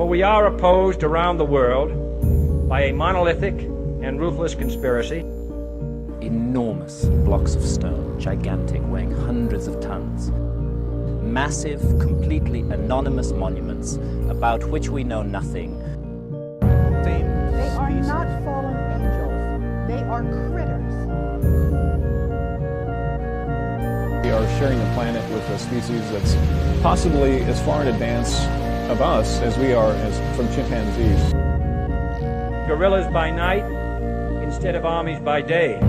For we are opposed around the world by a monolithic and ruthless conspiracy. Enormous blocks of stone, gigantic, weighing hundreds of tons. Massive, completely anonymous monuments about which we know nothing. They are not fallen angels. They are critters. We are sharing the planet with a species that's possibly as far in advance of us as we are from chimpanzees. Guerrillas by night instead of armies by day.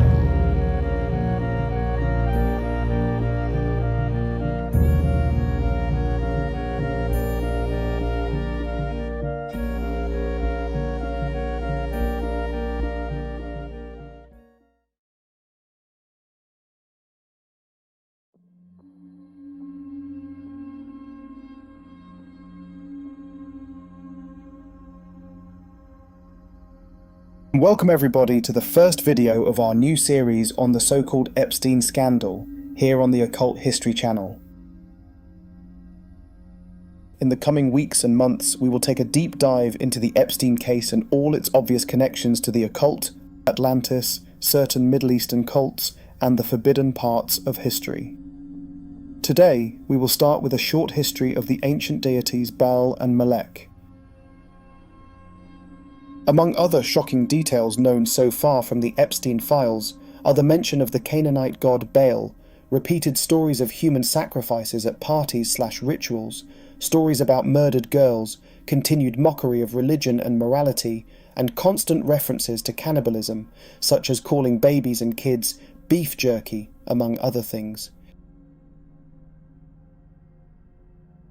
Welcome everybody to the first video of our new series on the so-called Epstein Scandal, here on the Occult History channel. In the coming weeks and months, we will take a deep dive into the Epstein case and all its obvious connections to the occult, Atlantis, certain Middle Eastern cults, and the forbidden parts of history. Today, we will start with a short history of the ancient deities Baal and Molech. Among other shocking details known so far from the Epstein files are the mention of the Canaanite god Baal, repeated stories of human sacrifices at parties/rituals, stories about murdered girls, continued mockery of religion and morality, and constant references to cannibalism, such as calling babies and kids beef jerky, among other things.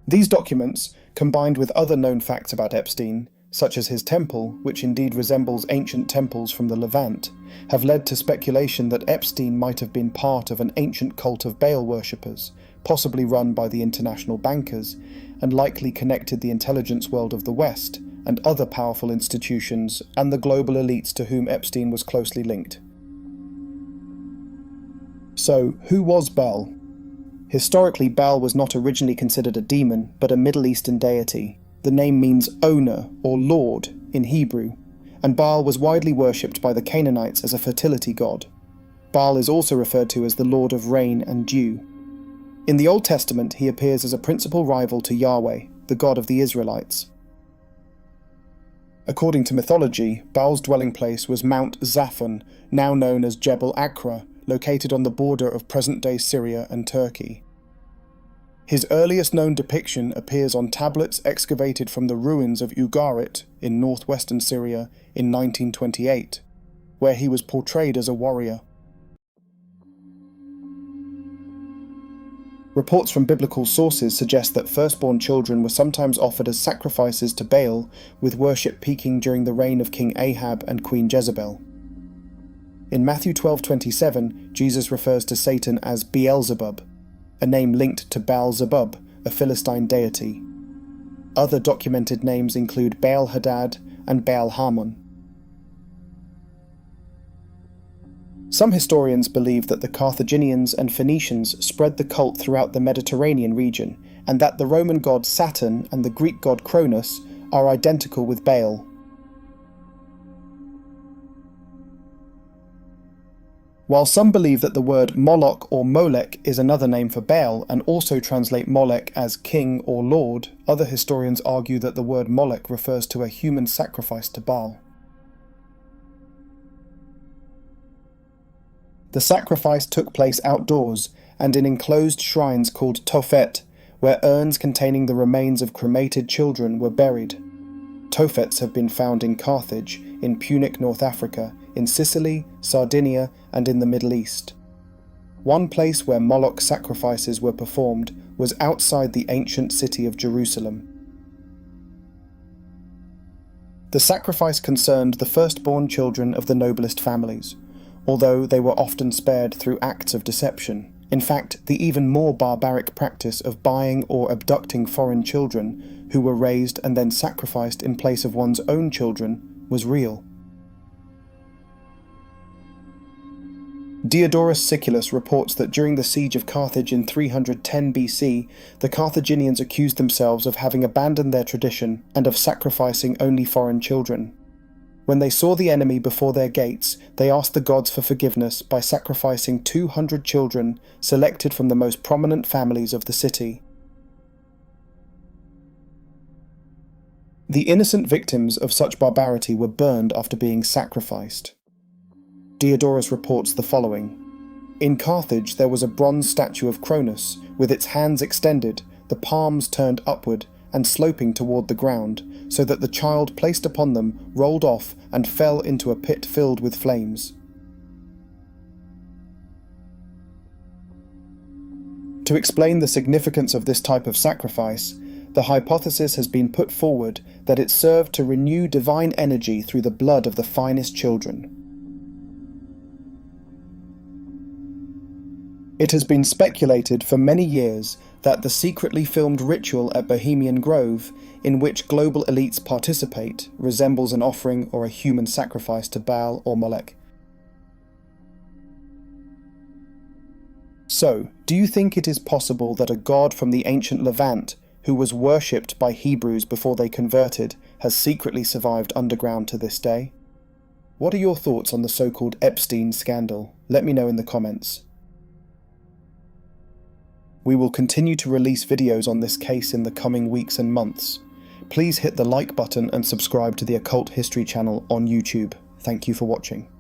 These documents, combined with other known facts about Epstein, such as his temple, which indeed resembles ancient temples from the Levant, have led to speculation that Epstein might have been part of an ancient cult of Baal worshippers, possibly run by the international bankers, and likely connected the intelligence world of the West and other powerful institutions and the global elites to whom Epstein was closely linked. So, who was Baal? Historically, Baal was not originally considered a demon, but a Middle Eastern deity. The name means owner or lord in Hebrew, and Baal was widely worshipped by the Canaanites as a fertility god. Baal is also referred to as the lord of rain and dew. In the Old Testament, he appears as a principal rival to Yahweh, the god of the Israelites. According to mythology, Baal's dwelling place was Mount Zaphon, now known as Jebel Akra, located on the border of present-day Syria and Turkey. His earliest known depiction appears on tablets excavated from the ruins of Ugarit in northwestern Syria in 1928, where he was portrayed as a warrior. Reports from biblical sources suggest that firstborn children were sometimes offered as sacrifices to Baal, with worship peaking during the reign of King Ahab and Queen Jezebel. In Matthew 12:27, Jesus refers to Satan as Beelzebub, a name linked to Baal-zebub, a Philistine deity. Other documented names include Baal-hadad and Baal-hamon. Some historians believe that the Carthaginians and Phoenicians spread the cult throughout the Mediterranean region, and that the Roman god Saturn and the Greek god Cronus are identical with Baal. While some believe that the word Moloch or Molech is another name for Baal and also translate Molech as king or lord, other historians argue that the word Molech refers to a human sacrifice to Baal. The sacrifice took place outdoors and in enclosed shrines called Tophet, where urns containing the remains of cremated children were buried. Tophets have been found in Carthage, in Punic, North Africa, in Sicily, Sardinia, and in the Middle East. One place where Moloch sacrifices were performed was outside the ancient city of Jerusalem. The sacrifice concerned the firstborn children of the noblest families, although they were often spared through acts of deception. In fact, the even more barbaric practice of buying or abducting foreign children who were raised and then sacrificed in place of one's own children was real. Diodorus Siculus reports that during the siege of Carthage in 310 BC, the Carthaginians accused themselves of having abandoned their tradition and of sacrificing only foreign children. When they saw the enemy before their gates, they asked the gods for forgiveness by sacrificing 200 children selected from the most prominent families of the city. The innocent victims of such barbarity were burned after being sacrificed. Diodorus reports the following. In Carthage there was a bronze statue of Cronus, with its hands extended, the palms turned upward and sloping toward the ground, so that the child placed upon them rolled off and fell into a pit filled with flames. To explain the significance of this type of sacrifice, the hypothesis has been put forward that it served to renew divine energy through the blood of the finest children. It has been speculated for many years that the secretly filmed ritual at Bohemian Grove, in which global elites participate, resembles an offering or a human sacrifice to Baal or Molech. So, do you think it is possible that a god from the ancient Levant, who was worshipped by Hebrews before they converted, has secretly survived underground to this day? What are your thoughts on the so-called Epstein Scandal? Let me know in the comments. We will continue to release videos on this case in the coming weeks and months. Please hit the like button and subscribe to the Occult History channel on YouTube. Thank you for watching.